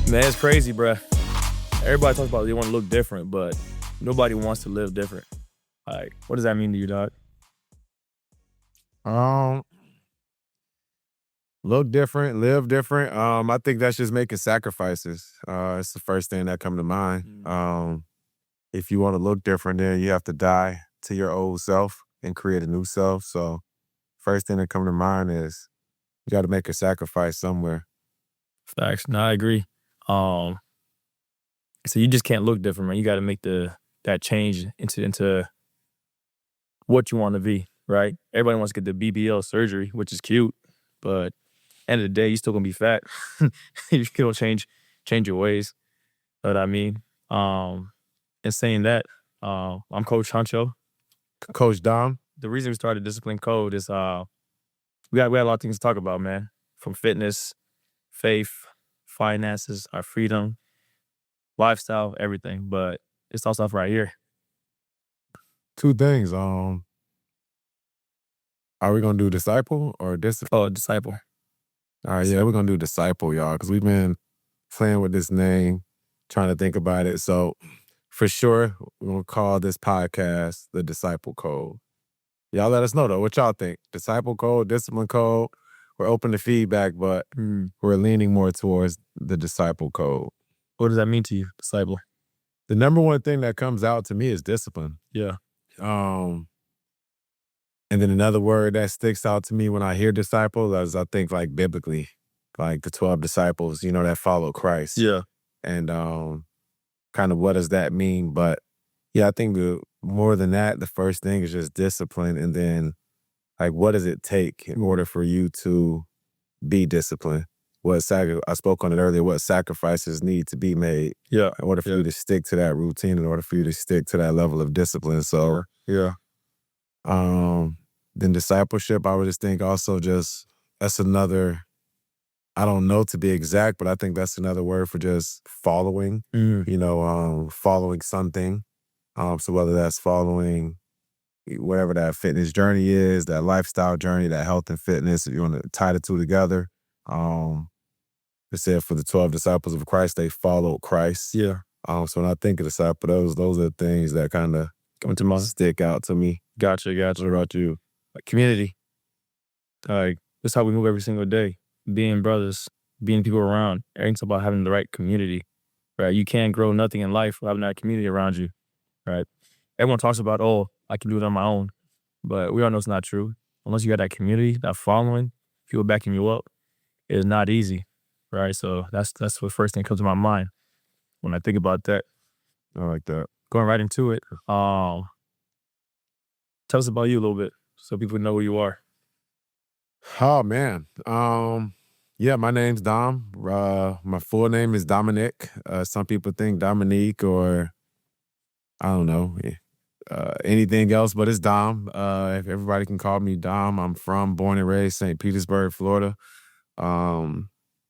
Man, it's crazy, bruh. Everybody talks about they want to look different, but nobody wants to live different. Like, what does that mean to you, dog? Um, look different, live different. I think that's just making sacrifices. It's the first thing that come to mind. If you want to look different, then you have to die to your old self and create a new self. So first thing that come to mind is you got to make a sacrifice somewhere. Facts. No, I agree. Um, so you just can't look different, man. You got to make that change into what you want to be, right? Everybody wants to get the BBL surgery, which is cute, but end of the day, you're still gonna be fat. You still change your ways. Know what I mean? And saying that, I'm Coach Huncho. Coach Dom. The reason we started Discipline Code is we had a lot of things to talk about, man. From fitness, faith, finances, our freedom, lifestyle, everything. But it's all stuff right here. Two things. Are we gonna do disciple or discipline? Oh, disciple. All right, yeah, we're gonna do disciple, y'all, because we've been playing with this name, trying to think about it. So for sure, we're gonna call this podcast the Disciple Code. Y'all let us know though, what y'all think? Disciple Code, Discipline Code. We're open to feedback, but we're leaning more towards the Disciple Code. What does that mean to you, disciple? The number one thing that comes out to me is discipline. Yeah. And then another word that sticks out to me when I hear disciple is I think like biblically, like the 12 disciples, that follow Christ. Yeah. And kind of what does that mean? But yeah, I think more than that, the first thing is just discipline. And then like, what does it take in order for you to be disciplined? I spoke on it earlier, what sacrifices need to be made in order for you to stick to that routine, in order for you to stick to that level of discipline. So then discipleship, I would just think also that's another, I don't know to be exact, but I think that's another word for just following, following something. So whether that's following whatever that fitness journey is, that lifestyle journey, that health and fitness, if you want to tie the two together. It said for the 12 disciples of Christ, they followed Christ. Yeah. So when I think of disciple, those are things that kind of come to mind, stick out to me. Gotcha. What about you? Like community. Like that's how we move every single day. Being brothers, being people around. Everything's about having the right community, right? You can't grow nothing in life without having that community around you, right? Everyone talks about, I can do it on my own, but we all know it's not true. Unless you got that community, that following, people backing you up, it's not easy, right? So that's what first thing comes to my mind when I think about that. I like that. Going right into it. Tell us about you a little bit so people know who you are. Oh, man. Yeah, my name's Dom. My full name is Dominic. Some people think Dominique or I don't know, anything else, but it's Dom. If everybody can call me Dom. I'm born and raised St. Petersburg, Florida.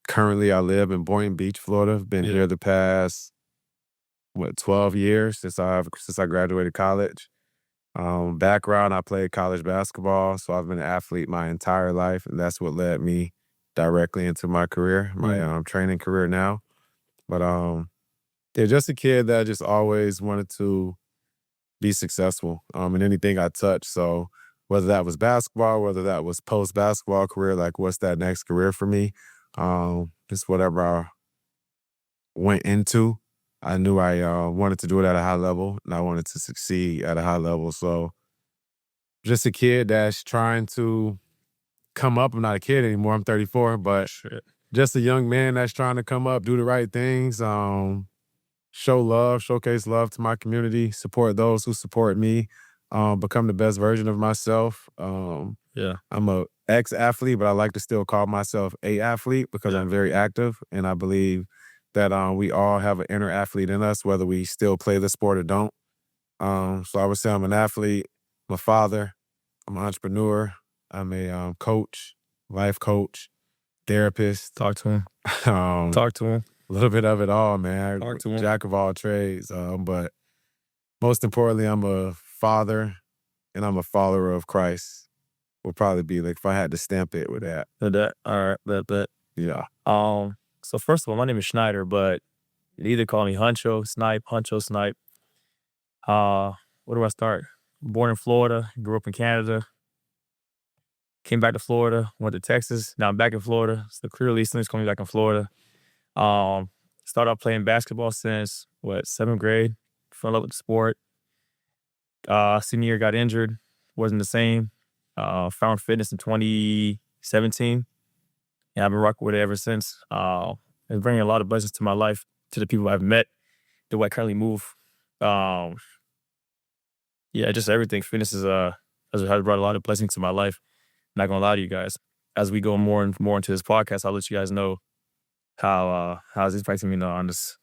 Currently, I live in Boynton Beach, Florida. I've been here the past 12 years since I graduated college. Background, I played college basketball, so I've been an athlete my entire life, and that's what led me directly into my career, my training career now. But just a kid that just always wanted to be successful in anything I touched. So whether that was basketball, whether that was post-basketball career, like what's that next career for me? Just whatever I went into, I knew I wanted to do it at a high level, and I wanted to succeed at a high level. So just a kid that's trying to come up. I'm not a kid anymore. I'm 34, but just a young man that's trying to come up, do the right things, show love, showcase love to my community, support those who support me, become the best version of myself. I'm a ex-athlete, but I like to still call myself a athlete because I'm very active, and I believe that we all have an inner athlete in us, whether we still play the sport or don't. So I would say I'm an athlete, I'm a father, I'm an entrepreneur, I'm a coach, life coach, therapist. Talk to him. Talk to him. A little bit of it all, man. Talk to him. Jack of all trades. But most importantly, I'm a father and I'm a follower of Christ. Will probably be like if I had to stamp it with that. All right, bet. Yeah. So first of all, my name is Schneider, but they either call me Huncho, Snipe, Huncho, Snipe. Where do I start? Born in Florida, grew up in Canada, came back to Florida, went to Texas. Now I'm back in Florida. So clearly, something's coming back in Florida. Um, Started off playing basketball since what, 7th grade. Fell in love with the sport. Senior year got injured, wasn't the same. Found fitness in 2017, and I've been rocking with it ever since. It's bringing a lot of blessings to my life, to the people I've met, the way I currently move. Um, yeah, just everything. Fitness has brought a lot of blessings to my life. Not gonna lie to you guys. As we go more and more into this podcast, I'll let you guys know how it's impacting me now on this.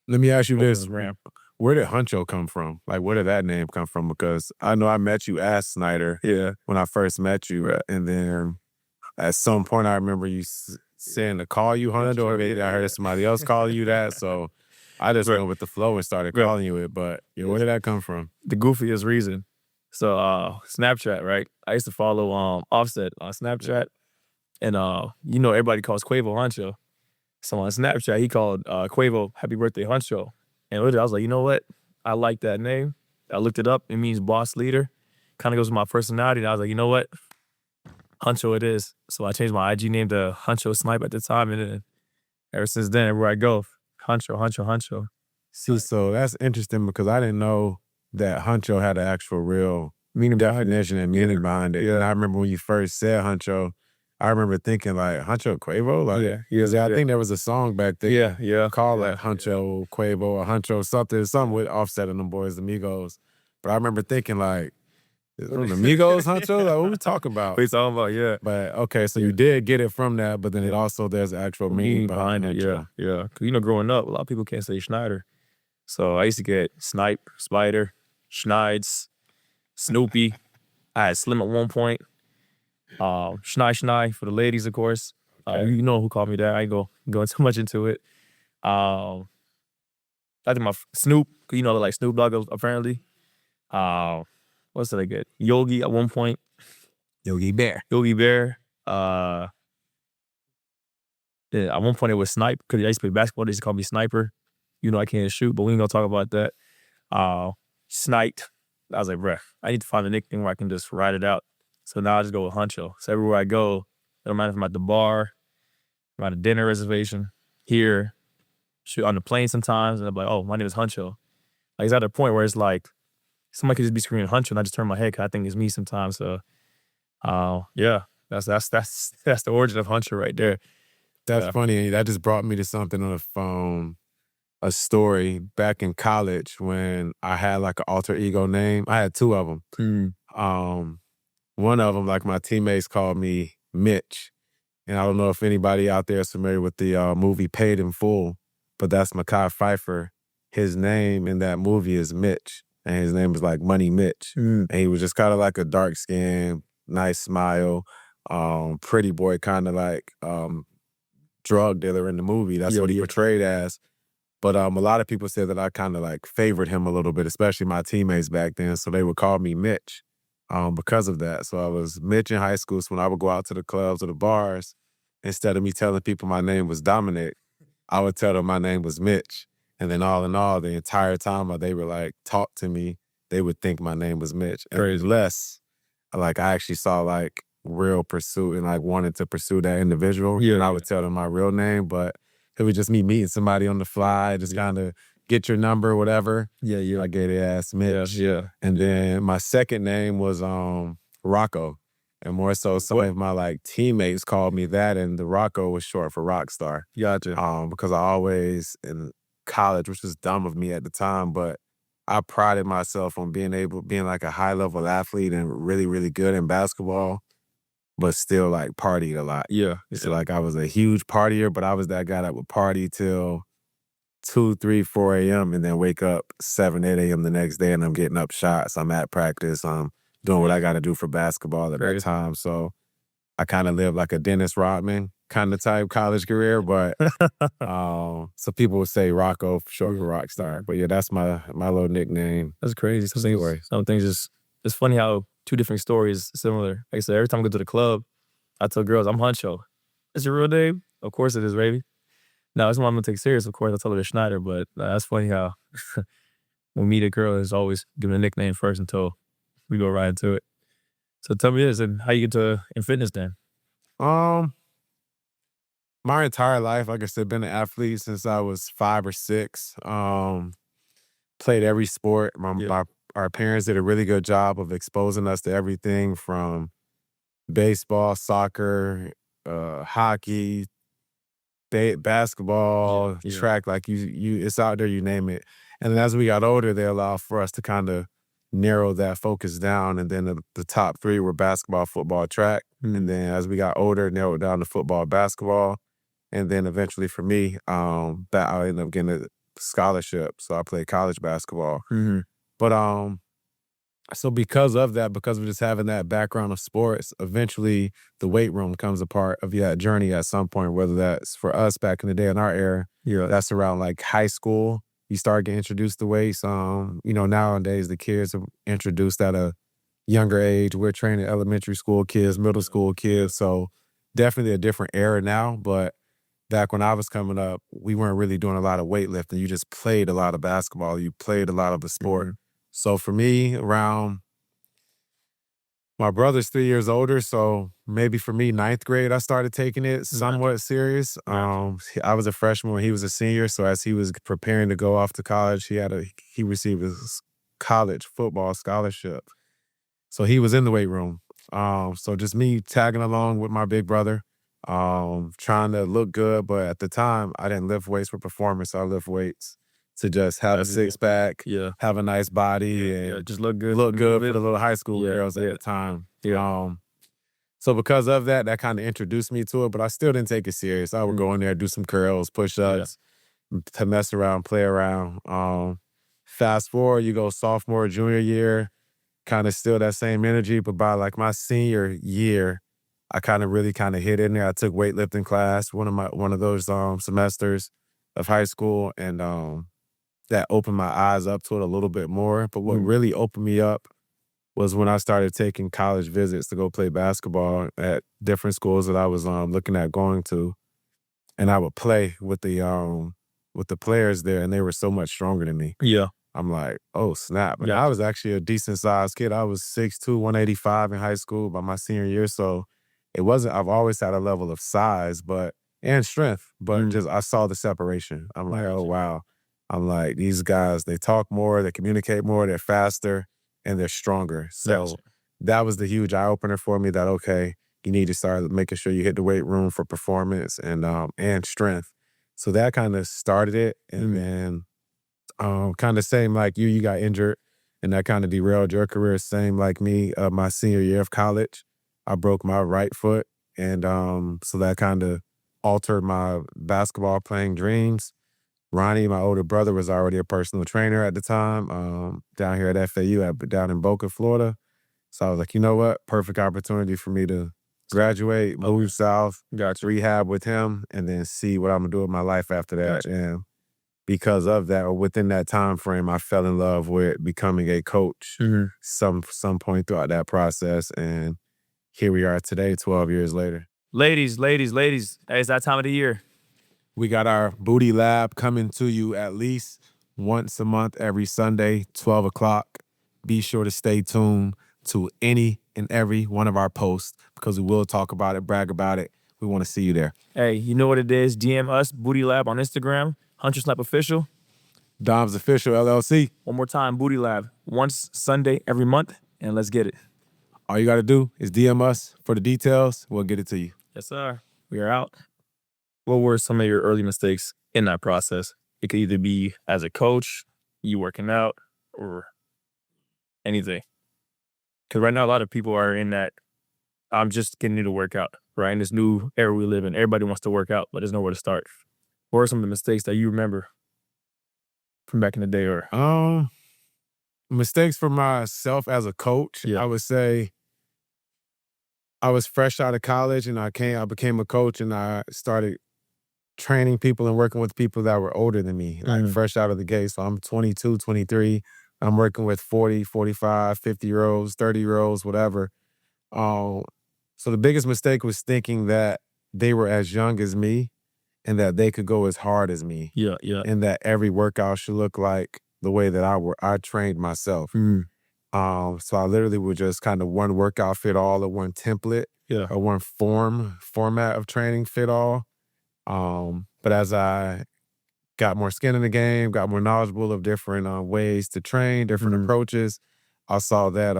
Let me ask you Open this. this gram. Where did Huncho come from? Like, where did that name come from? Because I know I met you as Snyder Yeah, when I first met you. right. And then at some point, I remember you saying to call you Huncho, or maybe I heard somebody else call you that. So I just Right. went with the flow and started Right. calling you it. But yeah, where did that come from? The goofiest reason. So Snapchat, right? I used to follow Offset on Snapchat, and everybody calls Quavo Huncho. So on Snapchat, he called Quavo Happy Birthday Huncho. And literally, I was like, you know what? I like that name. I looked it up. It means boss leader. Kind of goes with my personality. And I was like, you know what? Huncho it is. So I changed my IG name to Huncho Snipe at the time. And then ever since then, everywhere I go, Huncho, Huncho, Huncho. See, so that's interesting because I didn't know that Huncho had an actual real Meaning behind it. definition and meaning behind it. Yeah. And I remember when you first said Huncho, I remember thinking like Huncho Quavo, like, Yeah. 'cause I think there was a song back then Yeah. called like Huncho Quavo or Huncho something with Offset and them boys, the Migos. But I remember thinking like, is them the Migos Huncho? Like, what we talking about? What you talking about? Yeah. But okay, so you did get it from that, but then it also there's actual meaning Meaning behind behind it. Huncho. Yeah. Cause growing up, a lot of people can't say Schneider. So I used to get Snipe, Spider, Schneids, Snoopy. I had Slim at one point. Schnei for the ladies, of course. You know who called me that. I ain't going too much into it. I think my Snoop, like Snoop Dogg apparently. What's did I get? Yogi at one point. Yogi Bear. Yogi Bear. Yeah, at one point it was Snipe because I used to play basketball. They used to call me Sniper. I can't shoot, but we ain't gonna talk about that. Sniped. I was like, bruh, I need to find a nickname where I can just ride it out. So now I just go with Huncho. So everywhere I go, it don't matter if I'm at the bar, I'm at a dinner reservation, here, shoot on the plane sometimes, and I'm like, oh, my name is Huncho. Like it's at a point where it's like somebody could just be screaming Huncho, and I just turn my head because I think it's me sometimes. So, yeah, that's the origin of Huncho right there. That's funny. That just brought me to something on the phone. A story back in college when I had like an alter ego name. I had two of them. One of them, like my teammates called me Mitch. And I don't know if anybody out there is familiar with the movie Paid in Full, but that's Mekhi Phifer. His name in that movie is Mitch. And his name was like Money Mitch. And he was just kind of like a dark skin, nice smile, pretty boy, kind of like drug dealer in the movie. That's what he portrayed as. But a lot of people said that I kind of like favored him a little bit, especially my teammates back then. So they would call me Mitch because of that. So I was Mitch in high school. So when I would go out to the clubs or the bars, instead of me telling people my name was Dominic, I would tell them my name was Mitch. And then all in all, the entire time they were like talk to me, they would think my name was Mitch. Unless like I actually saw like real pursuit and like wanted to pursue that individual. And I would tell them my real name, but it was just me meeting somebody on the fly, just kind of get your number, whatever. I gave their ass Mitch. And then my second name was Rocco. And more so some of my like teammates called me that, and the Rocco was short for rock star. Gotcha. Because I always in college, which was dumb of me at the time, but I prided myself on being like a high level athlete and really, really good in basketball, but still like partied a lot. So like I was a huge partier, but I was that guy that would party till 2, 3, 4 a.m. and then wake up 7, 8 a.m. the next day and I'm getting up shots. I'm at practice. I'm doing what I got to do for basketball at that time. So I kind of lived like a Dennis Rodman kind of type college career, but so people would say Rocco for short for rock star. But yeah, that's my little nickname. That's crazy. Some things just, it's funny how two different stories similar. Like I said, every time I go to the club, I tell girls, I'm Huncho. Is your real name? Of course it is, baby. No, it's one I'm gonna take serious, of course. I told her to Schneider, but that's funny how when we meet a girl, it's always give a nickname first until we go right into it. So tell me this, and how you get to in fitness then? Um, my entire life, like I said, been an athlete since I was 5 or 6. Played every sport. Yeah, Our parents did a really good job of exposing us to everything from baseball, soccer, hockey, yeah, basketball, yeah. track, like it's out there, you name it. And then as we got older, they allowed for us to kind of narrow that focus down. And then the top three were basketball, football, track. And Mm, then as we got older, narrowed down to football, basketball. And then eventually for me, that I ended up getting a scholarship. So I played college basketball. mhm. But so because of that, because of just having that background of sports, eventually the weight room comes a part of that journey at some point, whether that's for us back in the day in our era, Yeah. that's around like high school. You start getting introduced to weights. Nowadays the kids are introduced at a younger age. We're training elementary school kids, middle Yeah, school yeah. kids. So definitely a different era now. But back when I was coming up, we weren't really doing a lot of weightlifting. You just played a lot of basketball. You played a lot of the sport. Mhm. So for me, around my brother's 3 years older, so maybe for me, ninth grade, I started taking it Gotcha, somewhat serious. gotcha. I was a freshman when he was a senior, so as he was preparing to go off to college, he received a college football scholarship. So he was in the weight room. So just me tagging along with my big brother, trying to look good. But at the time, I didn't lift weights for performance. I lift weights to just have a That's six it. pack, Yeah, have a nice body, yeah, yeah. and Just look good for look the middle good of for it. the little high school Yeah, girls at yeah, the time. yeah. So because of that, that kind of introduced me to it, but I still didn't take it serious. I would Mm, go in there, do some curls, push yeah. ups, to mess around, play around. Fast forward, you go sophomore, junior year, kind of still that same energy, but by like my senior year, I kind of really kind of hit in there. I took weightlifting class, one of those semesters of high school, and that opened my eyes up to it a little bit more. But what Mm, really opened me up was when I started taking college visits to go play basketball at different schools that I was looking at going to, and I would play with the players there, and they were so much stronger than me. yeah, I'm like, "Oh, snap." And I gotcha. was actually a decent sized kid. I was 6'2", 185 in high school by my senior year. So it wasn't, I've always had a level of size, and strength, but Mm, just I saw the separation. I'm like, "Oh, gotcha, wow." I'm like, these guys, they talk more, they communicate more, they're faster, and they're stronger. gotcha. So that was the huge eye opener for me that, okay, you need to start making sure you hit the weight room for performance and strength. So that kind of started it. And Mm, then kind of same like you got injured and that kind of derailed your career. Same like me, my senior year of college, I broke my right foot. And so that kind of altered my basketball playing dreams. Ronnie, my older brother, was already a personal trainer at the time down here at FAU, down in Boca, Florida. So I was like, you know what? Perfect opportunity for me to graduate, okay, move south, gotcha, rehab with him, and then see what I'm gonna do with my life after that. gotcha. And because of that, or within that time frame, I fell in love with becoming a coach Mhm. some point throughout that process. And here we are today, 12 years later. Ladies, ladies, ladies. Hey, it's that time of the year. We got our booty lab coming to you at least once a month, every Sunday, 12 o'clock. Be sure to stay tuned to any and every one of our posts because we will talk about it, brag about it. We want to see you there. Hey, you know what it is. DM us, Booty Lab on Instagram, Huncho Snap Official. Dom's Official LLC. One more time, Booty Lab. Once Sunday every month, and let's get it. All you got to do is DM us for the details. We'll get it to you. Yes, sir. We are out. What were some of your early mistakes in that process? It could either be as a coach, you working out, or anything. Because right now, a lot of people are in that, I'm just getting into workout, right? In this new era we live in, everybody wants to work out, but there's nowhere to start. What are some of the mistakes that you remember from back in the day? Or, Um, Mistakes for myself as a coach, yeah. I would say I was fresh out of college and I became a coach and I started training people and working with people that were older than me, like Mhm. fresh out of the gate. So I'm 22, 23. I'm working with 40, 45, 50 year olds, 30 year olds, whatever. Um, so the biggest mistake was thinking that they were as young as me and that they could go as hard as me, Yeah, yeah. and that every workout should look like the way that I trained myself. Mm, So I literally would just kind of one workout fit all or one template yeah. or one format of training fit all. But as I got more skin in the game, got more knowledgeable of different ways to train, different Mhm. approaches, I saw that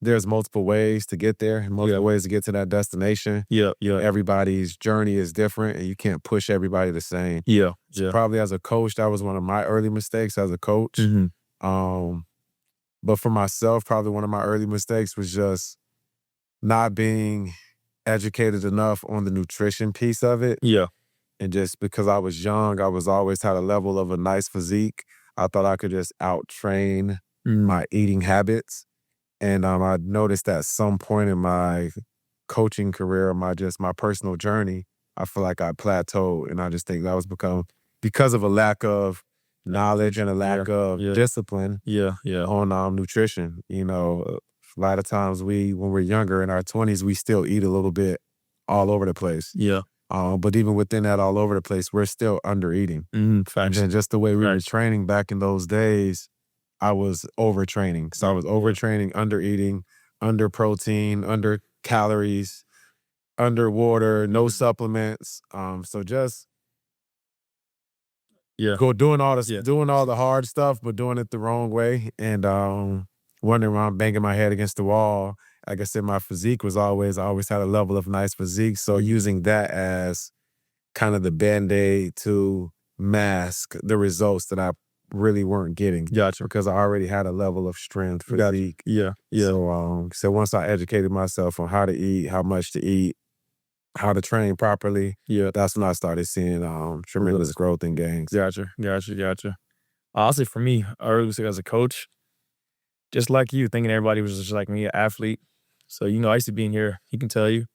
there's multiple ways to get there and Yeah. multiple ways to get to that destination. Yeah, yeah. Everybody's journey is different and you can't push everybody the same. Yeah, So yeah. probably as a coach, that was one of my early mistakes as a coach. Mhm. Um, but for myself, probably one of my early mistakes was just not being educated enough on the nutrition piece of it. Yeah. And just because I was young, I was always had a level of a nice physique. I thought I could just out train Mm, my eating habits. And I noticed at some point in my coaching career, my personal journey, I feel like I plateaued. And I just think that was because of a lack of knowledge and a yeah, lack of yeah, discipline yeah, yeah, on nutrition. A lot of times when we're younger in our 20s, we still eat a little bit all over the place. yeah. But even within that all over the place, we're still under eating. And Facts, then just the way we were facts. training back in those days, I was overtraining. So I was Yeah, overtraining, under eating, under protein, under calories, under water, no mhm, supplements. So just yeah, yeah, doing all the hard stuff, but doing it the wrong way. And wondering why I'm banging my head against the wall. Like I said, my physique I always had a level of nice physique. So mhm. using that as kind of the Band-Aid to mask the results that I really weren't getting Gotcha, because I already had a level of strength, gotcha. physique. Yeah, yeah, So once I educated myself on how to eat, how much to eat, how to train properly, yeah. that's when I started seeing tremendous Results. growth and gains. Gotcha, gotcha, gotcha. Honestly, for me, I always say as a coach, just like you, thinking everybody was just like me, an athlete. So, I used to be in here, he can tell you.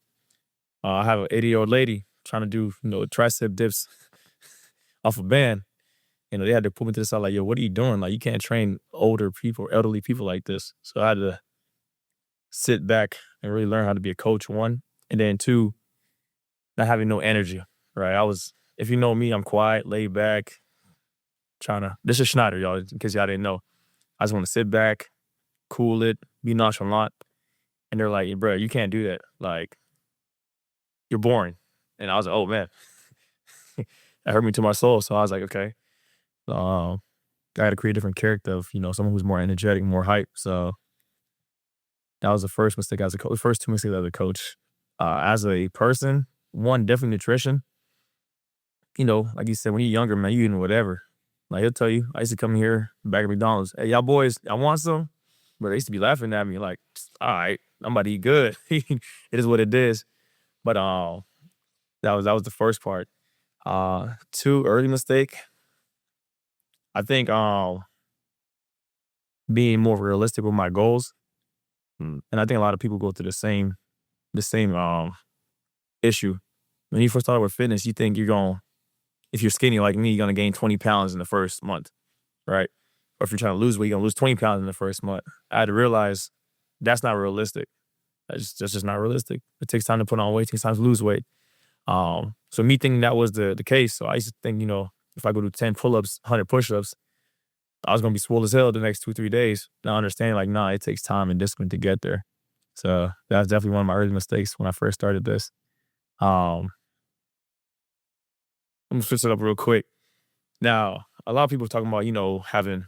I have an 80-year-old lady trying to do, tricep dips off a band. They had to put me to the side like, yo, what are you doing? Like, you can't train older people, elderly people like this. So I had to sit back and really learn how to be a coach, one. And then two, not having no energy, right? If you know me, I'm quiet, laid back, this is Schneider, y'all, in case y'all didn't know. I just want to sit back, cool it, be nonchalant. And they're like, bro, you can't do that. Like, you're boring. And I was like, oh man, that hurt me to my soul. So I was like, okay. I got to create a different character of, someone who's more energetic, more hype. So that was the first mistake as a coach. The first two mistakes as a coach. As a person, one, definitely nutrition. Like you said, when you're younger, man, you eating whatever. Like he'll tell you, I used to come here back at McDonald's. Hey, y'all boys, I want some. But they used to be laughing at me like, all right, I'm about to eat good. It is what it is. But that was the first part. Two, early mistake. I think being more realistic with my goals. And I think a lot of people go through the same issue. When you first start with fitness, you think if you're skinny like me, you're gonna gain 20 pounds in the first month, right? Or if you're trying to lose weight, you're gonna lose 20 pounds in the first month. I had to realize that's not realistic. That's just not realistic. It takes time to put on weight, it takes time to lose weight. So me thinking that was the case, so I used to think, if I go do 10 pull-ups, 100 push-ups, I was gonna be swole as hell the next 2, 3 days. Now understanding like, nah, it takes time and discipline to get there. So that's definitely one of my early mistakes when I first started this. Um, I'm gonna switch it up real quick. Now, a lot of people talking about, having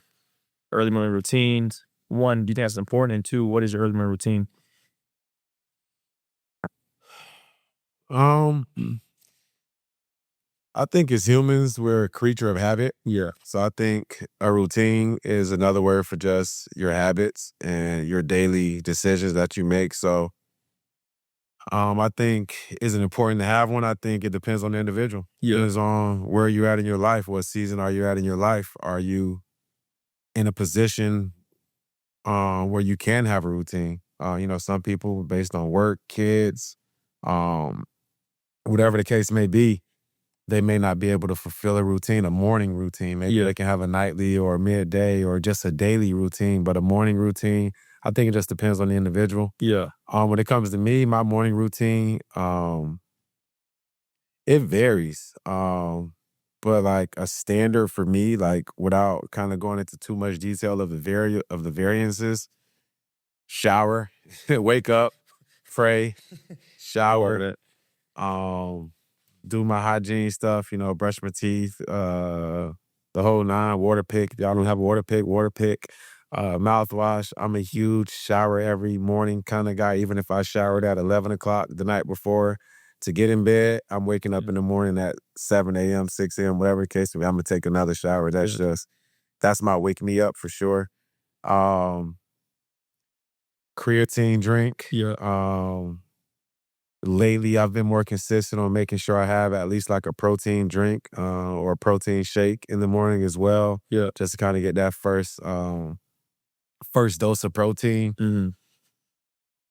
early morning routines. One, do you think that's important? And two, what is your early morning routine? Um, I think as humans, we're a creature of habit. Yeah. So I think a routine is another word for just your habits and your daily decisions that you make. So I think, is it important to have one? I think it depends on the individual. Yeah. Depends on where you're at in your life. What season are you at in your life? Are you in a position where you can have a routine? Some people, based on work, kids, um, whatever the case may be, they may not be able to fulfill a routine, a morning routine. Maybe Yeah. they can have a nightly or a midday or just a daily routine, but a morning routine, I think it just depends on the individual. Yeah. When it comes to me, my morning routine, It varies. But like a standard for me, like without kind of going into too much detail of the variances, shower, wake up, pray, shower, Word. um, do my hygiene stuff, brush my teeth, the whole nine, water pick. Y'all don't have a water pick, mouthwash. I'm a huge shower every morning kind of guy, even if I showered at 11 o'clock the night before to get in bed. I'm waking up in the morning at 7 a.m., 6 a.m., whatever the case may be. I'm going to take another shower. That's my wake me up for sure. Um, Creatine drink. Yeah. Lately, I've been more consistent on making sure I have at least like a protein drink or a protein shake in the morning as well. Yeah. Just to kind of get that first dose of protein. Mhm.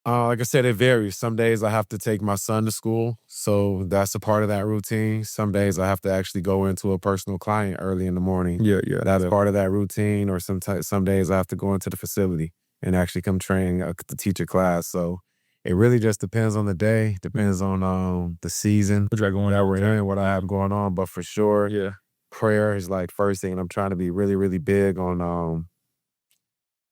Like I said, it varies. Some days I have to take my son to school, so that's a part of that routine. Some days I have to actually go into a personal client early in the morning. Yeah. That's part of that routine. Or some days I have to go into the facility and actually come train to teach a class. So it really just depends on the day, depends on the season What you got going that on? we're in, what I have going on. But for sure, Yeah. prayer is like first thing. And I'm trying to be really, really big on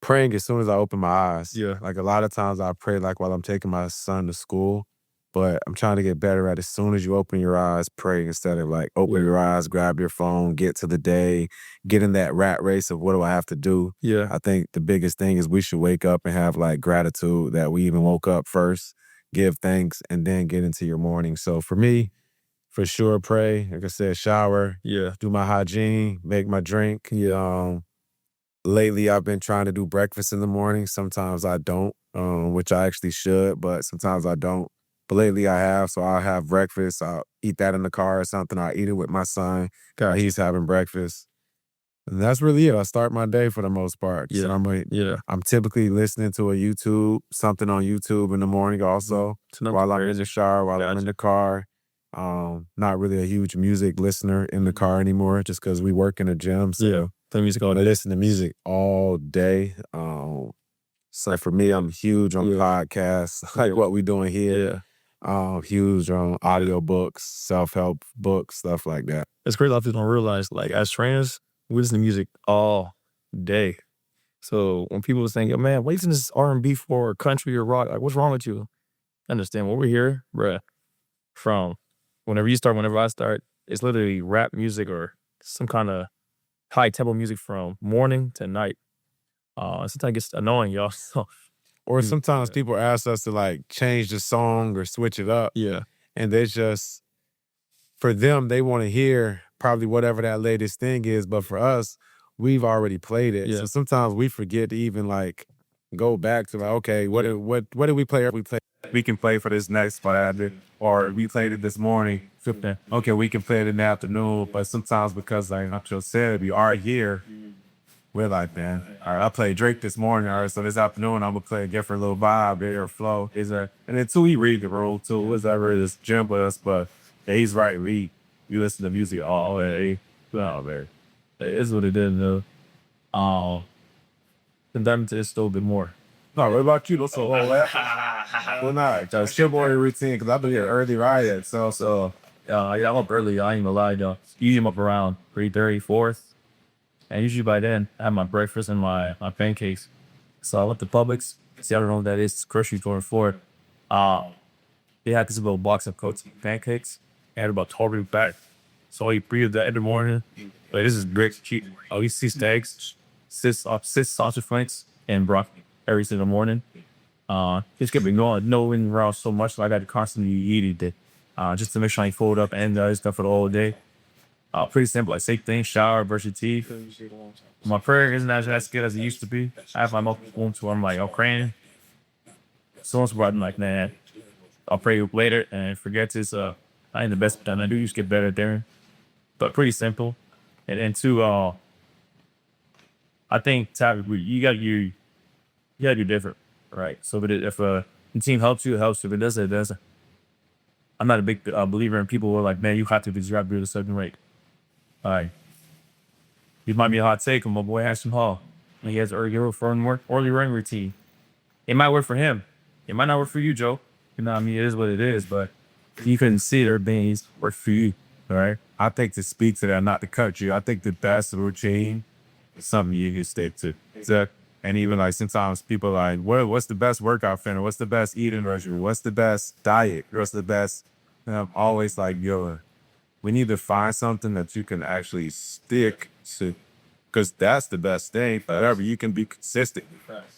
praying as soon as I open my eyes. Yeah. Like a lot of times I pray like while I'm taking my son to school, but I'm trying to get better at as soon as you open your eyes, pray instead of like open your eyes, grab your phone, get to the day, get in that rat race of what do I have to do. Yeah. I think the biggest thing is we should wake up and have like gratitude that we even woke up first, give thanks, and then get into your morning. So for me, for sure, pray. Like I said, shower, Yeah. do my hygiene, make my drink. Lately, I've been trying to do breakfast in the morning. Sometimes I don't, which I actually should, but sometimes I don't. But lately I have, so I'll have breakfast. I'll eat that in the car or something. I'll eat it with my son. Gotcha. He's having breakfast. And that's really it. I start my day for the most part. Yeah. So Yeah. I'm typically listening to something on YouTube in the morning also, while I'm in the shower, while I'm in the car. Not really a huge music listener in the car anymore, just because we work in a gym. So Yeah. Play music all I day. listen to music all day. So for me, I'm huge on podcasts, like what we doing here. Huge on audio books, self-help books, stuff like that. It's crazy. A lot of people don't realize, like, as trainers, we listen to music all day. So when people think, "Yo, man, what you listen to this R&B for, or country or rock? Like, what's wrong with you?" Understand what we're here, bruh. From whenever I start, it's literally rap music or some kind of high tempo music from morning to night. Sometimes it gets annoying, y'all. So Or sometimes people ask us to like change the song or switch it up. yeah, And for them, they want to hear probably whatever that latest thing is. But for us, we've already played it. Yeah. So sometimes we forget to even like go back to like, okay, what did we play? We can play for this next spot, or we played it this morning. Okay, we can play it in the afternoon. But sometimes because like Huncho said, we are here. We're like, man, all right, I played Drake this morning, all right, so this afternoon I'm gonna play a different little vibe or flow. And then two, he read the rule too, whatever it is, gym with us, but yeah, he's right. We listen to music all day. Oh man. It is what it is though. Sometimes it's still a bit more. No, what about you? What's the whole well, not just your morning routine, because I've been here early riot. Yeah, I'm up early. I ain't gonna lie, though. Usually I'm up around 3:30, 4th. And usually by then, I have my breakfast and my pancakes. So I went to Publix. See, I don't know what that is. Grocery store in Florida. They had this little box of coats pancakes. I had about 12 of back. So I eat 3 of that in the morning. Like, this is great cheap. I eat 6 eggs, six sausage flanks, and broccoli every single morning. Just kept me going. No in around so much, so I got to constantly eat it. Just to make sure I ain't fold up and stuff for the whole day. Pretty simple. Like, same thing, shower, brush your teeth. My prayer isn't as good as it used to be. I have my moments where I'm like, oh, praying. Someone's I'm like, man, I'll pray later and forget this. I ain't the best, but I do used to get better there. But pretty simple. And then two, I think you gotta do different, right? So if the team helps you, it helps. If it doesn't, it doesn't. I'm not a big believer in people who are like, man, you have to do it at a certain rate. All right. It might be a hot take on my boy Ashton Hall. He has early running routine. It might work for him. It might not work for you, Joe. You know what I mean? It is what it is, but You can see their beings work for you, right? I think to speak to that, not to cut you, I think the best routine is something you can stick to. So, and even like sometimes people are like, what's the best workout fitness? What's the best eating regimen? What's the best diet? What's the best? And I'm always like, yo, we need to find something that you can actually stick to, because that's the best thing. Whatever, you can be consistent.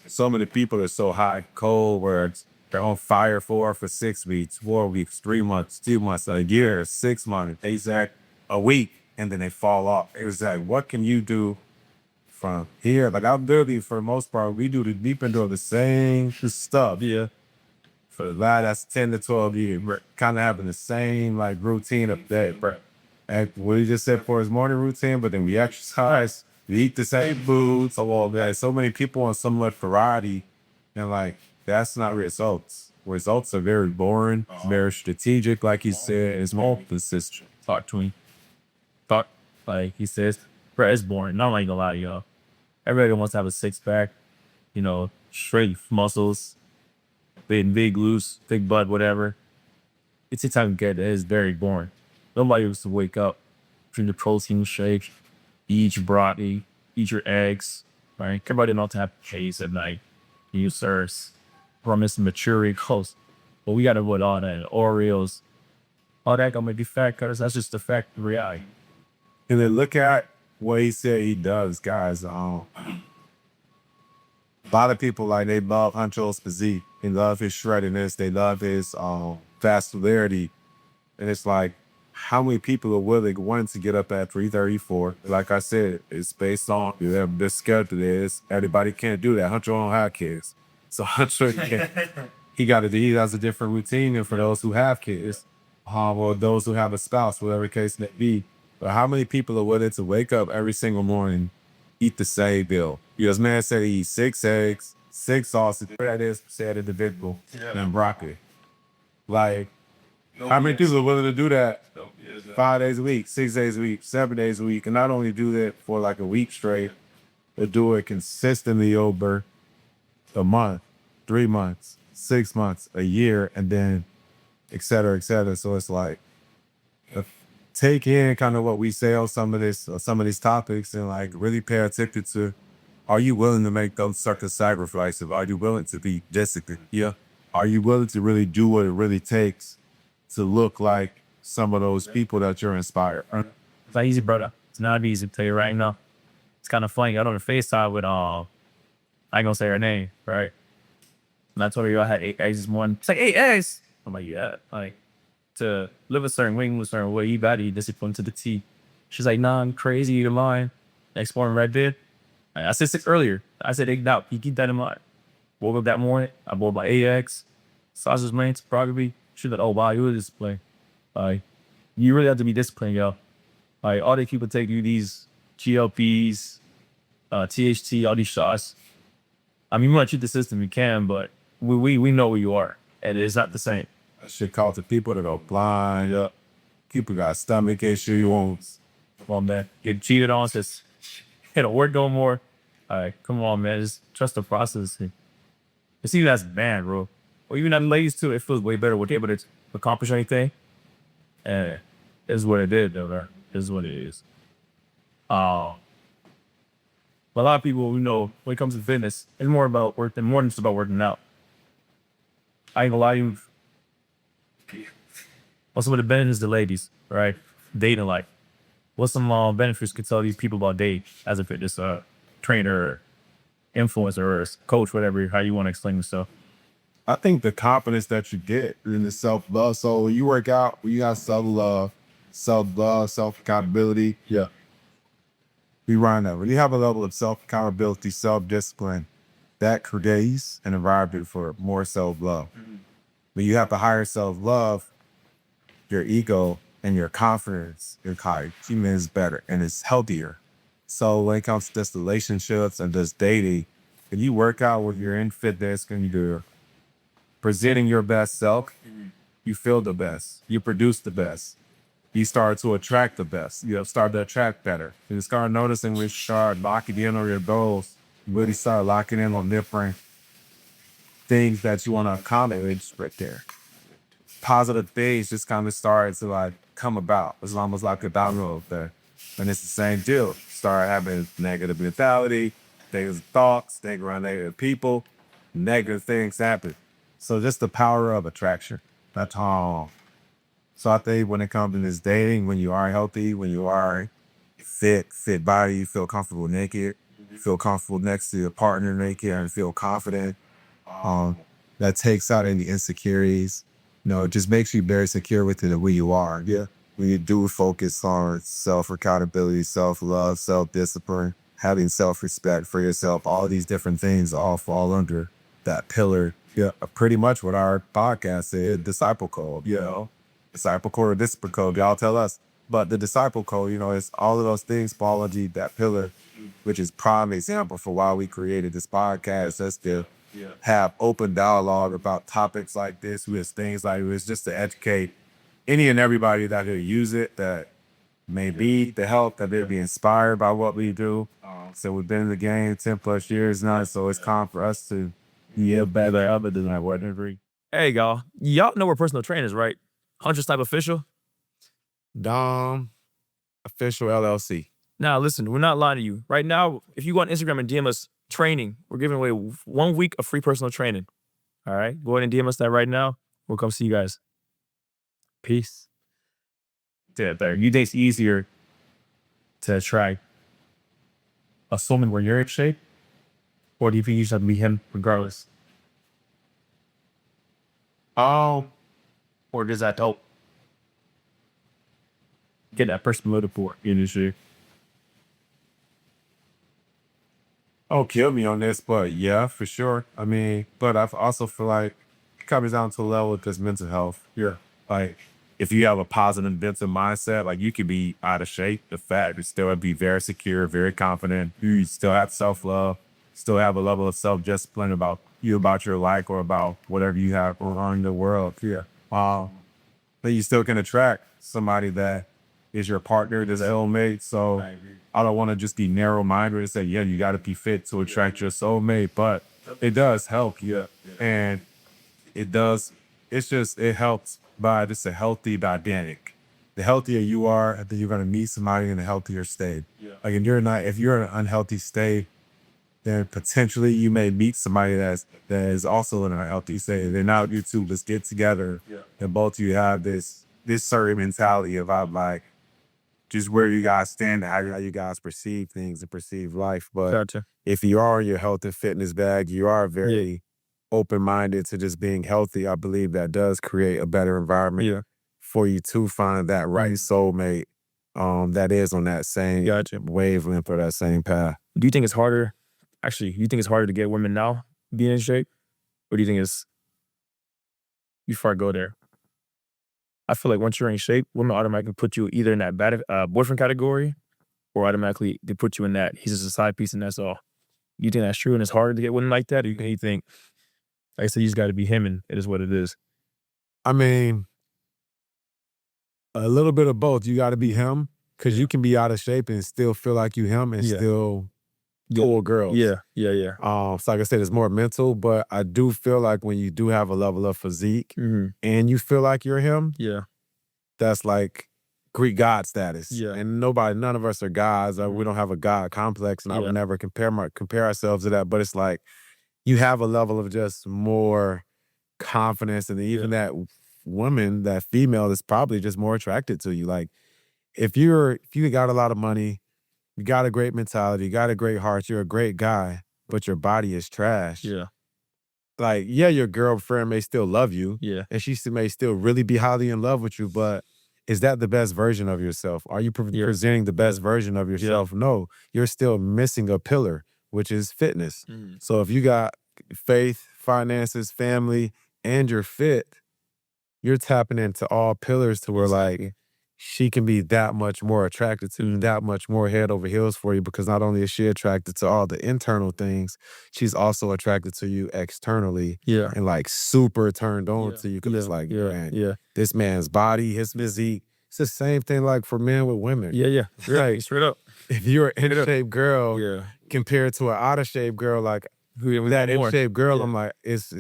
So many people are so hot and cold where they're on fire for 6 weeks, 4 weeks, 3 months, 2 months, a year, 6 months, exact a week, and then they fall off. It's like, what can you do from here? Like I'm literally, for the most part, we've been doing the same stuff. Yeah. For the last 10 to 12 years, we're kind of having the same like routine of that, bro. And what he just said for his morning routine, but then we exercise, we eat the same foods, all that. So many people on so much variety, and like that's not results. Results are very boring, very strategic, like he said. It's more consistent. Talk to him. Talk, like he says, bro, it's boring. Not like a lot of y'all. Everybody wants to have a six pack, straight muscles, big glutes, big butt, whatever. It's a time to get it. It's very boring. Nobody used to wake up, drink the protein shake, eat your broccoli, eat your eggs, right? Everybody not to have chase at night. You sirs, promise maturity close. But we gotta avoid all that. Oreos, all that gonna make you fat cutters. That's just the fact of reality. And then look at what he said he does, guys. A lot of people like they love Huncho's physique. They love his shreddiness. They love his vascularity. And it's like, how many people are willing wanting to get up at 3:34? Like I said, it's based on the schedule is. Everybody can't do that. Huncho don't have kids. So Huncho he has a different routine than for those who have kids. Or those who have a spouse, whatever the case may be. But how many people are willing to wake up every single morning, eat the same meal? This man said he eats 6 eggs, 6 sausages, that is said individual, and broccoli. Like, how many people are willing to do that 5 days a week, 6 days a week, 7 days a week, and not only do that for like a week straight, but do it consistently over a month, 3 months, 6 months, a year, and then et cetera, et cetera. So it's like, take in kind of what we say on some of these topics, and like really pay attention to, are you willing to make those certain sacrifices? Are you willing to be disciplined? Yeah. Are you willing to really do what it really takes to look like some of those people that you're inspired? It's not easy, brother. It's not easy to tell you right now. It's kind of funny. I got on the FaceTime with I ain't gonna say her name, right? And I told her I had 8 eggs this morning. It's like 8 eggs. I'm like, yeah, like to live a certain way, move a certain way, you gotta be disciplined to the T. She's like, nah, I'm crazy, you're lying. Next morning, Red did. I said 6 earlier. I said 8 now. You keep that in mind. Woke up that morning, I bought my 8 eggs, sausage links, probably. She's like, oh wow, you were disciplined. Like, you really have to be disciplined, yo. Like, all these people take you these GLPs, THT, all these shots. I mean, we want to cheat the system, we can, but we know where you are, and it's not the same. That shit causes people to go blind. Yeah. People got stomach issues. Come on, man. Get cheated on, just it don't work no more. All right, come on, man. Just trust the process. It's even as a man, bro. Or even as ladies too, it feels way better when you're able to accomplish anything. And it's what it is, though, man. It's what it is. But a lot of people, when it comes to fitness, it's more about working, more than just about working out. I ain't gonna lie to you. Also, what the benefits the ladies, right? Dating life. What's some benefits could tell these people about dating as a fitness trainer, influencer, or coach, whatever, how you want to explain yourself? I think the confidence that you get in the self-love. So when you work out, when you got self-love, self-accountability. Yeah. We run that. When you have a level of self-accountability, self-discipline, that creates an environment for more self-love. When you have a higher self-love, your ego and your confidence, your human is better and it's healthier. So when it comes to just relationships and just dating, when you work out when you're in fitness and you're presenting your best self, you feel the best, you produce the best. You start to attract the best. You start to attract better. You start noticing when you start locking in on your goals, you really start locking in on different things that you want to accomplish right there. positive things just kind of started to like come about. It's almost like a domino effect. And it's the same deal. Start having negative mentality, negative thoughts, think around negative people, negative things happen. So just the power of attraction. That's all. So I think when it comes to this dating, when you are healthy, when you are fit body, you feel comfortable naked, you feel comfortable next to your partner naked and feel confident. Um, that takes out any insecurities. It just makes you very secure within who you are. Yeah. When you do focus on self accountability, self love, self discipline, having self respect for yourself, all these different things all fall under that pillar. Yeah. Pretty much what our podcast is, disciple code. Disciple code or discipline code, y'all tell us. But the disciple code, it's all of those things fall under that pillar, which is prime example for why we created this podcast. That's to have open dialogue about topics like this, with things like this, just to educate any and everybody that will use it, that may be the help, that they'll be inspired by what we do. So we've been in the game 10 plus years now, so it's time for us to better other than that word degree. Hey, y'all know we're personal trainers, right? Huncho type official. Dom Official LLC. Now, listen, we're not lying to you. Right now, if you go on Instagram and DM us training, we're giving away 1 week of free personal training. All right? Go ahead and DM us that right now. We'll come see you guys. Peace. Yeah, better. You think it's easier to attract a woman where you're in shape? Or do you think you should be him regardless? Or does that help get that person motivated for in this year? Oh, kill me on this, but yeah, for sure. I mean, but I also feel like it comes down to a level of just mental health. Yeah. Like, if you have a positive mental mindset, like you could be out of shape, the fat, you still be very secure, very confident. You still have self-love, still have a level of self-discipline about you, about your life, or about whatever you have around the world. Yeah. But you still can attract somebody that is your partner, that's a soulmate. So I don't want to just be narrow-minded and say, yeah, you got to be fit to attract your soulmate, but it does help. Yeah. And it does. It helps by just a healthy dynamic. The healthier you are, I think you're going to meet somebody in a healthier state. Yeah. Like if you're in an unhealthy state, then potentially you may meet somebody that is also in a healthy state. Then now you two just get together, and both of you have this certain mentality about like just where you guys stand and how you guys perceive things and perceive life. But Gotcha. if you are in your health and fitness bag, you are very open-minded to just being healthy. I believe that does create a better environment for you to find that right soulmate that is on that same wavelength or that same path. Do you think it's harder? Actually, you think it's harder to get women now being in shape? Or do you think it's before I go there? I feel like once you're in shape, women automatically put you either in that bad boyfriend category, or automatically they put you in that he's just a side piece and that's all. You think that's true and it's harder to get women like that? Or you think, like I said, you just got to be him and it is what it is? I mean, a little bit of both. You got to be him, because you can be out of shape and still feel like you him and still pull girls. Yeah. So like I said, it's more mental, but I do feel like when you do have a level of physique and you feel like you're him, that's like Greek god status. Yeah. And none of us are gods. We don't have a god complex, and I would never compare ourselves to that. But it's like you have a level of just more confidence, and even that woman, that female, is probably just more attracted to you. Like if you got a lot of money, you got a great mentality, you got a great heart, you're a great guy, but your body is trash. Yeah. Like, your girlfriend may still love you. Yeah. And she may still really be highly in love with you, but is that the best version of yourself? Are you presenting the best version of yourself? No, you're still missing a pillar, which is fitness. So if you got faith, finances, family, and you're fit, you're tapping into all pillars to where like she can be that much more attracted to you, that much more head over heels for you, because not only is she attracted to all the internal things, she's also attracted to you externally and like super turned on to you, because it's like, man, this man's body, his physique, it's the same thing like for men with women. Right, straight up. If you're an in-shape girl compared to an out-of-shape girl, like We that want in more. shape girl, Yeah. I'm like,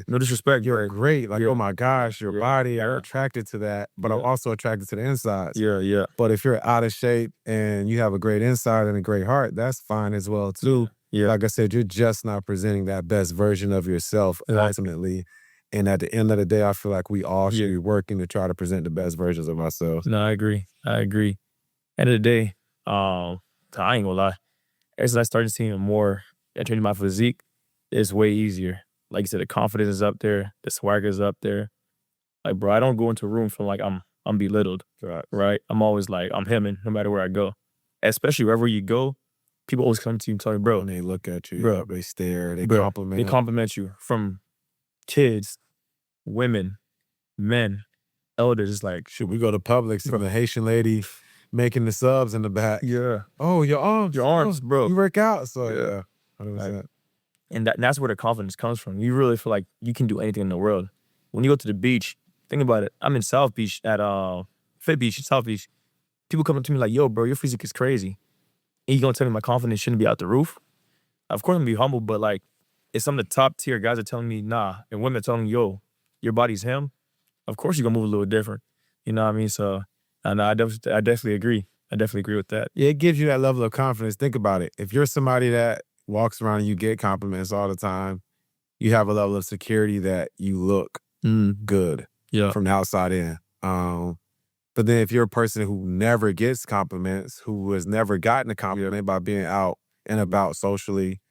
No disrespect, you're but great. Like, yeah. oh my gosh, your body, I'm Yeah. attracted to that, but I'm Yeah. also attracted to the insides. Yeah. Yeah. But if you're out of shape and you have a great inside and a great heart, that's fine as well too. Yeah. Like I said, you're just not presenting that best version of yourself Exactly. ultimately. And at the end of the day, I feel like we all should Yeah. be working to try to present the best versions of ourselves. No, I agree. I agree. End of the day, I ain't gonna lie. Ever since I started seeing more and changing my physique, it's way easier. Like you said, the confidence is up there, the swagger is up there. Like, bro, I don't go into a room feeling like I'm belittled. Right. Right? I'm always like I'm him, and no matter where I go, especially wherever you go, people always come to you and tell you, When bro, they look at you, bro, they stare, they bro. They compliment. compliment you from kids, women, men, elders. It's like, Should we go to Publix bro, and the Haitian lady making the subs in the back? yeah, Oh, your arms. your Oh, arms, bro. you work out. So Yeah. yeah, Like, 100%. and that's where the confidence comes from. You really feel like you can do anything in the world. When you go to the beach, think about it. I'm in South Beach at Fit Beach, South Beach. People come up to me like, yo, bro, your physique is crazy. And you gonna tell me my confidence shouldn't be out the roof? Of course I'm gonna be humble, but like if some of the top tier guys are telling me nah, and women are telling me, yo, your body's him, of course you're gonna move a little different. You know what I mean? So I definitely agree. I definitely agree with that. Yeah, it gives you that level of confidence. Think about it. If you're somebody that walks around and you get compliments all the time, you have a level of security that you look good Yeah. from the outside in. But then if you're a person who never gets compliments, who has never gotten a compliment by being out and about socially,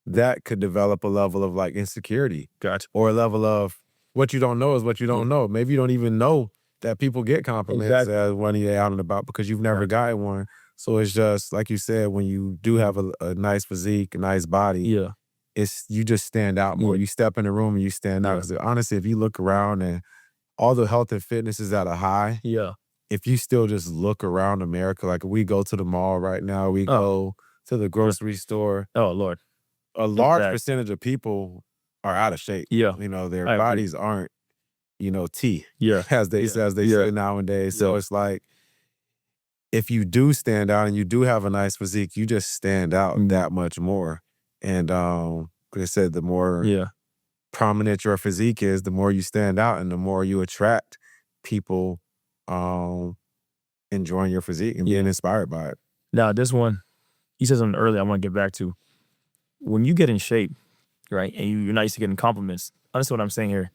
that could develop a level of like insecurity. Gotcha. Or a level of what you don't know is what you don't know. Maybe you don't even know that people get compliments Exactly. when you're out and about because you've never gotten one. So it's just like you said, when you do have a nice physique, a nice body, Yeah. it's you just stand out more. Yeah. You step in the room and you stand out. Yeah. Because honestly, if you look around and all the health and fitness is at a high, Yeah. if you still just look around America, like we go to the mall right now, we go to the grocery store, Oh Lord. a large Facts. percentage of people are out of shape. Yeah. You know, their I agree. bodies aren't, T, Yeah. as they say nowadays. So it's like if you do stand out and you do have a nice physique, you just stand out that much more. And like I said, the more prominent your physique is, the more you stand out and the more you attract people enjoying your physique and being inspired by it. Now this one, you said something earlier I want to get back to. When you get in shape, right, and you're not used to getting compliments, understand what I'm saying here.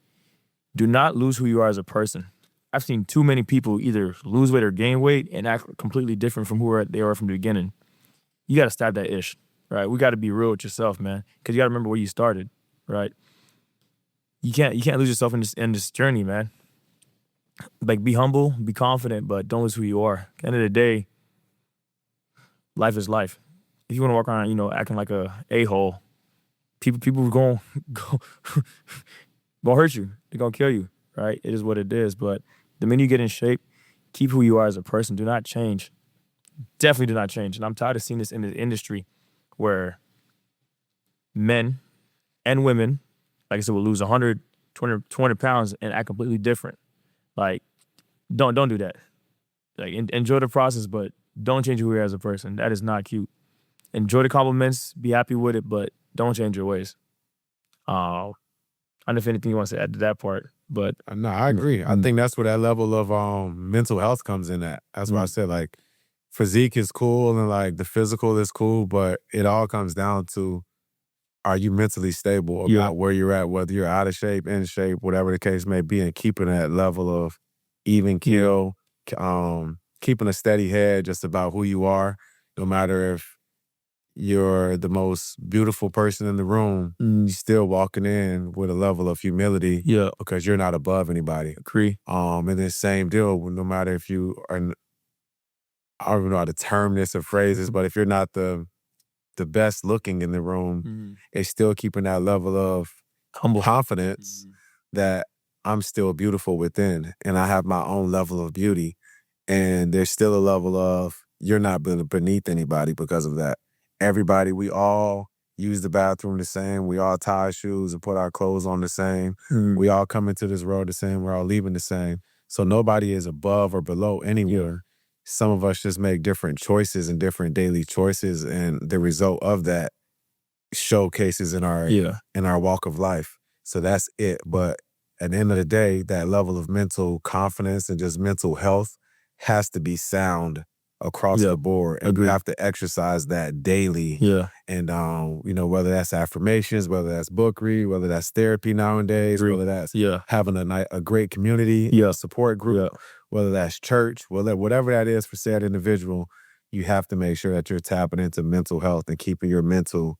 Do not lose who you are as a person. I've seen too many people either lose weight or gain weight and act completely different from who they are from the beginning. You got to stop that ish, right? We got to be real with yourself, man, because you got to remember where you started, right? You can't lose yourself in this journey, man. Like, be humble, be confident, but don't lose who you are. At the end of the day, life is life. If you want to walk around, acting like a hole, people going go gonna hurt you. They're gonna kill you, right? It is what it is. But the minute you get in shape, keep who you are as a person. Do not change. Definitely do not change. And I'm tired of seeing this in the industry where men and women, like I said, will lose 100, 200 pounds and act completely different. Like, don't do that. Like, enjoy the process, but don't change who you are as a person. That is not cute. Enjoy the compliments, be happy with it, but don't change your ways. I don't know if anything you want to say add to that part, but No, I agree. I think that's where that level of mental health comes in at. That's why I said like physique is cool and like the physical is cool, but it all comes down to, are you mentally stable about where you're at, whether you're out of shape, in shape, whatever the case may be, and keeping that level of even keel, keeping a steady head just about who you are, no matter if you're the most beautiful person in the room, you're still walking in with a level of humility because you're not above anybody. Agree. And then same deal, no matter if you are, I don't even know how to term this or phrases, but if you're not the best looking in the room, it's still keeping that level of Humble confidence that I'm still beautiful within and I have my own level of beauty. And there's still a level of you're not beneath anybody because of that. Everybody, we all use the bathroom the same. We all tie our shoes and put our clothes on the same. We all come into this world the same. We're all leaving the same. So nobody is above or below anyone. Some of us just make different choices and different daily choices. And the result of that showcases in our Yeah. walk of life. So that's it. But at the end of the day, that level of mental confidence and just mental health has to be sound across Yeah. the board. And you Agree. have to exercise that daily. Yeah. And whether that's affirmations, whether that's book read, whether that's therapy nowadays, Agree. whether that's Yeah. having a great community, Yeah. a support group, Yeah. whether that's church, whatever that is for said individual, you have to make sure that you're tapping into mental health and keeping your mental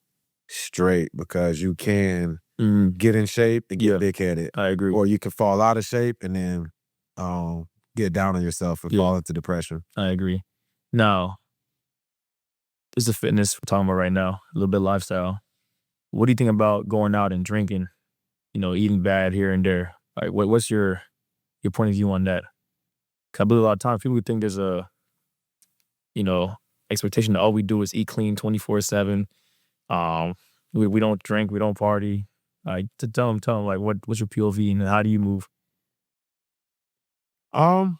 straight, because you can get in shape and Yeah. get big-headed. I agree. Or you can fall out of shape and then get down on yourself and Yeah. fall into depression. I agree. Now, this is fitness we're talking about right now, a little bit of lifestyle. What do you think about going out and drinking, eating bad here and there? Like, what's your point of view on that? 'Cause I believe a lot of times people think there's a, expectation that all we do is eat clean 24/7. We don't drink, we don't party. Like, to tell them, like, what's your POV and how do you move? Um,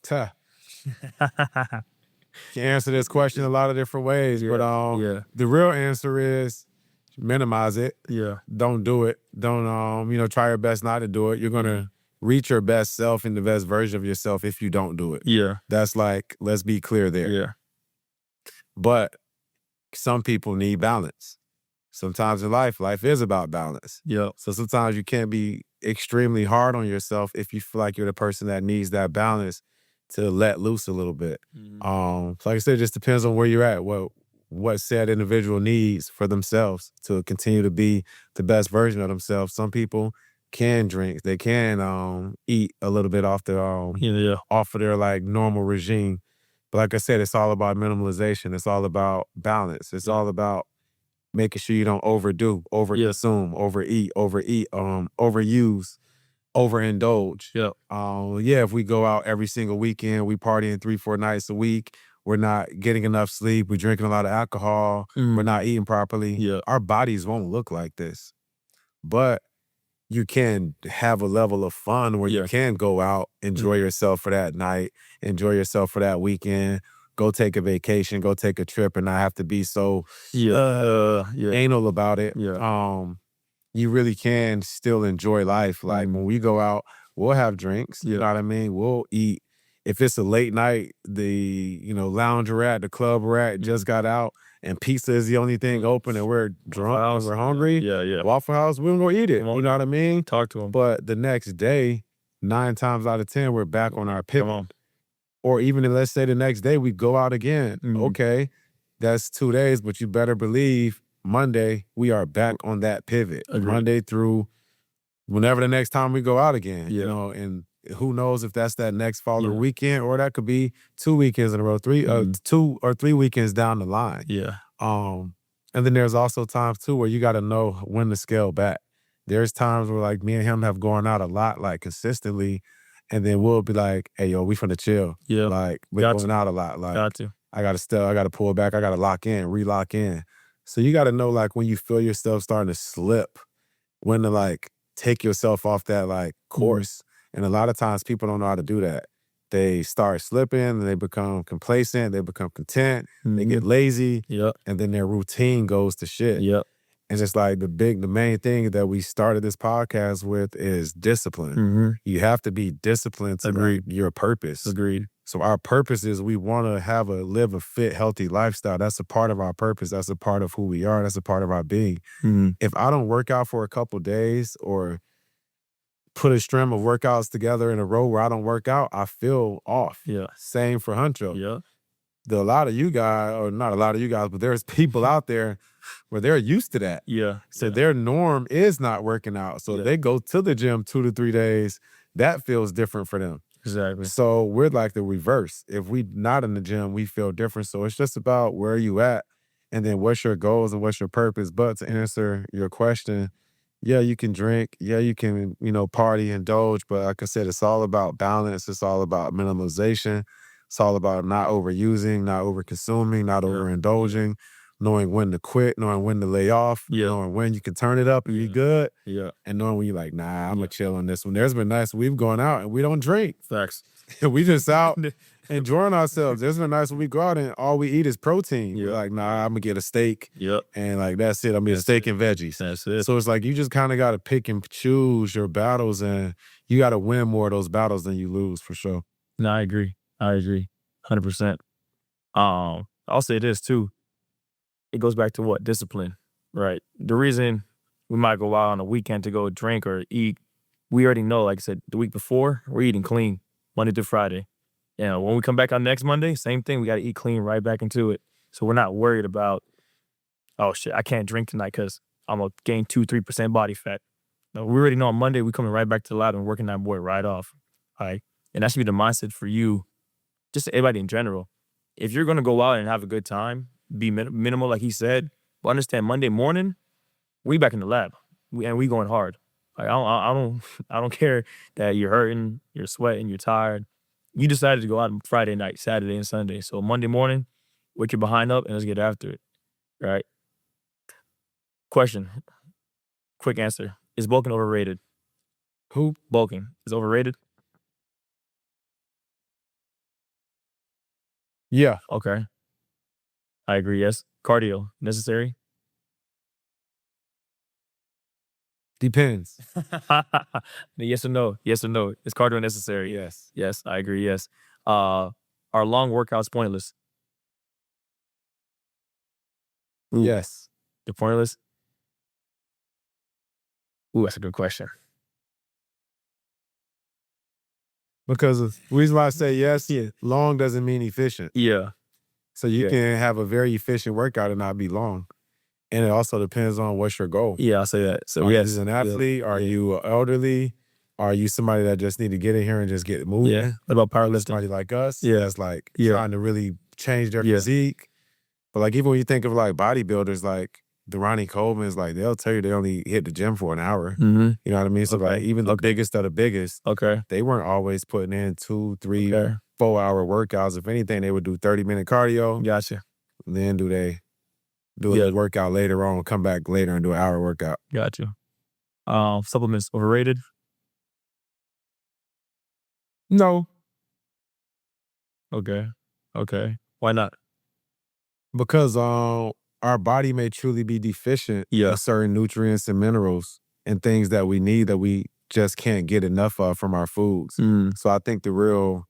Tuh. Can answer this question a lot of different ways, but Yeah. the real answer is minimize it. Yeah. Don't do it. Don't try your best not to do it. You're gonna reach your best self and the best version of yourself if you don't do it. Yeah. That's like, let's be clear there. Yeah. But some people need balance. Sometimes in life is about balance. Yeah. So sometimes you can't be extremely hard on yourself if you feel like you're the person that needs that balance to let loose a little bit. So like I said, it just depends on where you're at, what said individual needs for themselves to continue to be the best version of themselves. Some people can drink, they can eat a little bit off their Yeah. off of their like normal regime. But like I said, it's all about minimalization. It's all about balance. It's all about making sure you don't overdo, overconsume, overeat, overuse, overindulge. Yeah. If we go out every single weekend, we partying 3-4 nights a week, we're not getting enough sleep, we're drinking a lot of alcohol, we're not eating properly. Yeah. Our bodies won't look like this. But you can have a level of fun where you can go out, enjoy yourself for that night, enjoy yourself for that weekend, go take a vacation, go take a trip, and not have to be so anal about it. Yeah. You really can still enjoy life. Like when we go out, we'll have drinks. You know what I mean? We'll eat. If it's a late night, the lounge we're at, the club we're at, just got out, and pizza is the only thing open, and we're drunk, and we're hungry. Yeah. Waffle House, we're gonna go eat it. Come on. You know what I mean? Talk to them. But the next day, 9 times out of 10, we're back on our pivot. Come on. Or even let's say the next day we go out again. Okay, that's 2 days, but you better believe Monday we are back on that pivot. Agreed. Monday through whenever the next time we go out again. Yeah. And who knows if that's that next following weekend, or that could be 2 weekends in a row, 2 or 3 weekends down the line. Yeah. And then there's also times too where you got to know when to scale back. There's times where like me and him have gone out a lot, like consistently, and then we'll be like, "Hey, yo, we finna chill." Yeah. Like we're going out a lot. Like Got to. I gotta pull back. I gotta lock in, relock in. So you gotta know like when you feel yourself starting to slip, when to like take yourself off that like course. And a lot of times people don't know how to do that. They start slipping and they become complacent, they become content, they get lazy, and then their routine goes to shit. Yep. And it's like the main thing that we started this podcast with is discipline. You have to be disciplined to like, your purpose. Agreed. So our purpose is we want to live a fit, healthy lifestyle. That's a part of our purpose. That's a part of who we are. That's a part of our being. If I don't work out for a couple days or put a stream of workouts together in a row where I don't work out, I feel off. Yeah. Same for Huncho. Yeah. A lot of you guys, or not a lot of you guys, but there's people out there where they're used to that. Yeah. So their norm is not working out. So if they go to the gym 2 to 3 days, that feels different for them. Exactly. So we're like the reverse. If we not in the gym, we feel different. So it's just about where you at and then what's your goals and what's your purpose. But to answer your question, yeah, you can drink. Yeah, you can, party, indulge. But like I said, it's all about balance. It's all about minimalization. It's all about not overusing, not overconsuming, not overindulging, knowing when to quit, knowing when to lay off, knowing when you can turn it up and be good, and knowing when you're like, nah, I'm going to chill on this one. There's been nights we've gone out and we don't drink. Facts. We just out enjoying ourselves. There's been nights when we go out and all we eat is protein. We're Yep. like, nah, I'm gonna get a steak. Yep. And like that's it. I'm gonna get a That's steak it. and veggies. That's it. So it's like you just kind of gotta pick and choose your battles, and you gotta win more of those battles than you lose for sure. No, I agree. 100%. I'll say this too. It goes back to what? Discipline, right? The reason we might go out on a weekend to go drink or eat, we already know, like I said, the week before, we're eating clean Monday through Friday. And when we come back on next Monday, same thing. We got to eat clean right back into it. So we're not worried about, oh shit, I can't drink tonight because I'm going to gain 2-3% body fat. No, we already know on Monday, we coming right back to the lab and working that boy right off. All right. And that should be the mindset for you, just everybody in general. If you're going to go out and have a good time, be minimal, like he said, but understand Monday morning, we back in the lab, and we going hard. Like I don't care that you're hurting, you're sweating, you're tired. You decided to go out on Friday night, Saturday, and Sunday. So Monday morning, wake your behind up and let's get after it. Right? Question, quick answer: is bulking overrated? Who? Bulking is overrated? Yeah. Okay, I agree. Yes, cardio necessary. Depends. Yes or no? Yes or no? Is cardio necessary? Yes. Yes, I agree. Yes. Are long workouts pointless? Ooh, Yes. they're pointless. Ooh, that's a good question. Because the reason why I say yes, Yeah. long doesn't mean efficient. Yeah. So you Yeah. can have a very efficient workout and not be long. And it also depends on what's your goal. Yeah, I'll say that. So Are yes, you an athlete? Are you elderly? Are you somebody that just need to get in here and just get moving? Yeah. What about powerlifting? Somebody like us Yeah. that's like Yeah. trying to really change their Yeah. physique. But like even when you think of like bodybuilders, like the Ronnie Coleman's, like they'll tell you they only hit the gym for an hour. Mm-hmm. You know what I mean? So like Okay. even the biggest of the biggest, Okay. they weren't always putting in 2, 3, Okay. 4 hour workouts. If anything, they would do 30-minute cardio. Gotcha. And then do a workout later on, come back later and do an hour workout. Gotcha. Supplements overrated? No, Okay. Okay. Why not? because our body may truly be deficient Yeah. in certain nutrients and minerals and things that we need that we just can't get enough of from our foods. Mm, So I think the real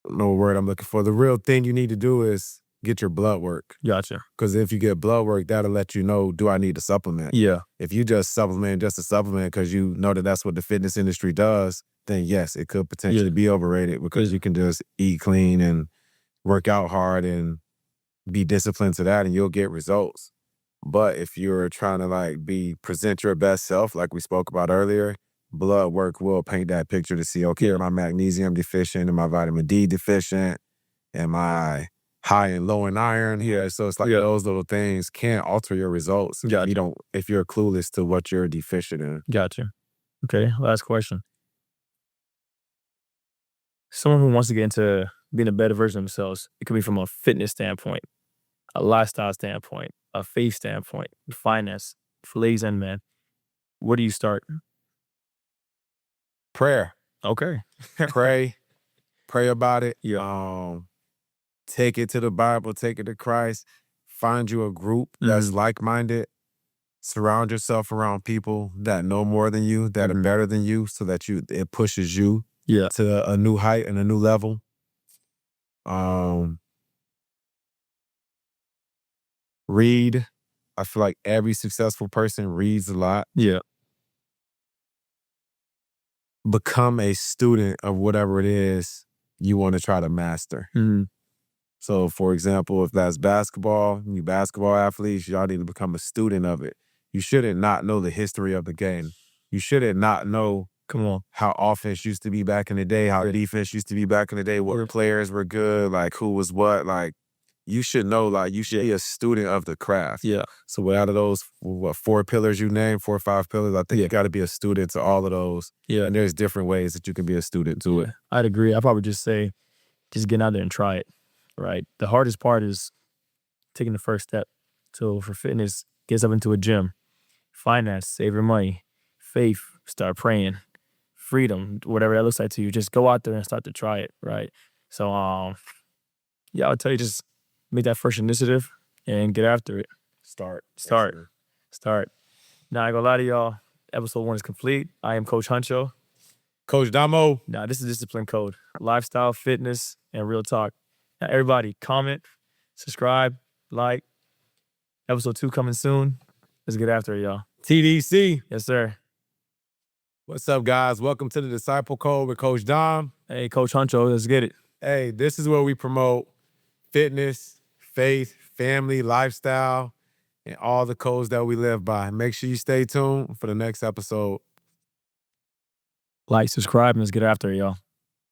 no word I'm looking for. The real thing you need to do is get your blood work. gotcha. Because if you get blood work, that'll let you know, do I need a supplement? Yeah. If you just supplement just a supplement because you know that that's what the fitness industry does, then yes, it could potentially be overrated because you can just eat clean and work out hard and be disciplined to that and you'll get results. But if you're trying to like present your best self, like we spoke about earlier, blood work will paint that picture to see, okay, am I magnesium deficient? Am I vitamin D deficient? Am I high and low in iron? Yeah. So it's like those little things can alter your results. Gotcha. If you're clueless to what you're deficient in. Gotcha. Okay. Last question. Someone who wants to get into being a better version of themselves, it could be from a fitness standpoint, a lifestyle standpoint, a faith standpoint, finance, for ladies and men. Where do you start? Prayer. Okay. Pray about it. Yeah. Take it to the Bible, take it to Christ. Find you a group that's like-minded. Surround yourself around people that know more than you, that are better than you, so that it pushes you to a new height and a new level. Read. I feel like every successful person reads a lot. Yeah. Become a student of whatever it is you want to try to master. So, for example, if that's basketball, you basketball athletes, y'all need to become a student of it. You shouldn't not know the history of the game. You shouldn't not know how offense used to be back in the day, how defense used to be back in the day, what players were good, like who was what. Like, you should know, like, you should be a student of the craft. Yeah. So out of those, 4 pillars you named, 4 or 5 pillars, I think you got to be a student to all of those. Yeah. And there's different ways that you can be a student to it. I'd agree. I'd probably just say, just get out there and try it, right? The hardest part is taking the first step. So for fitness, get up into a gym. Finance, save your money. faith, start praying, freedom, whatever that looks like to you. Just go out there and start to try it, right? So, yeah, I'll tell you, just make that first initiative and get after it. Start. Start. Now, I ain't gonna lie to y'all. Episode 1 is complete. I am Coach Huncho. Coach Damo. Now, this is Discipline Code. Lifestyle, fitness, and real talk. Now, everybody, comment, subscribe, like. Episode 2 coming soon. Let's get after it, y'all. TDC. Yes, sir. What's up, guys? Welcome to the Disciple Code with Coach Dom. Hey, Coach Huncho, let's get it. Hey, this is where we promote fitness, faith, family, lifestyle, and all the codes that we live by. Make sure you stay tuned for the next episode. Like, subscribe, and let's get after it, y'all.